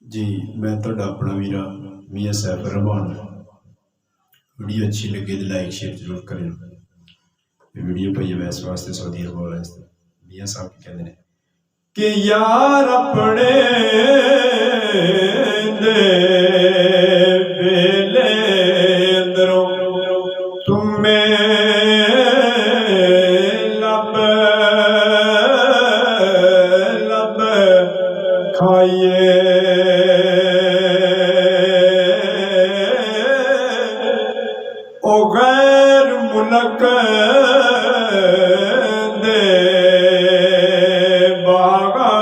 जी, मैं तुहाडा अपना वीरा मियाँ सैफ रहमान। वीडियो अच्छी लगे तो लाइक शेयर जरूर करें। वीडियो पाइए वैस वास्ते सऊदी अरब वास्ते मियाँ साहब की कहते हैं कि यार अपने दे वेले अंदरों तुम्हें लब लब खाइए ओ गैर मुलक दे बागा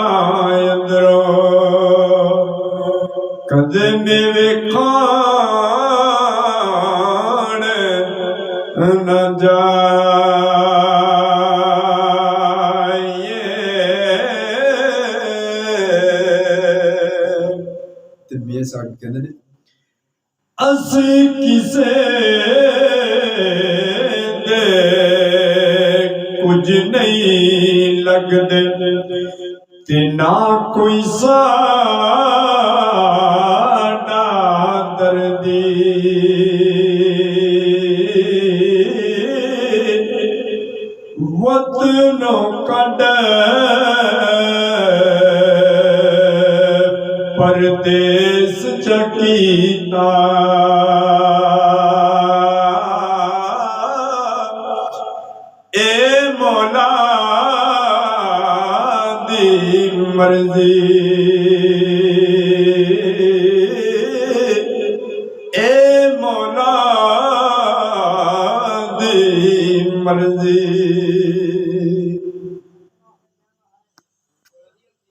अंदरों कदे मेवे खान न जाइए ते मियाँ साहब कहते हैं असी किसे दे कुछ नहीं लगदे ते ना कोई साडा दर्दी वतनों कड परदेस चकीता ए मौला दी मर्जी।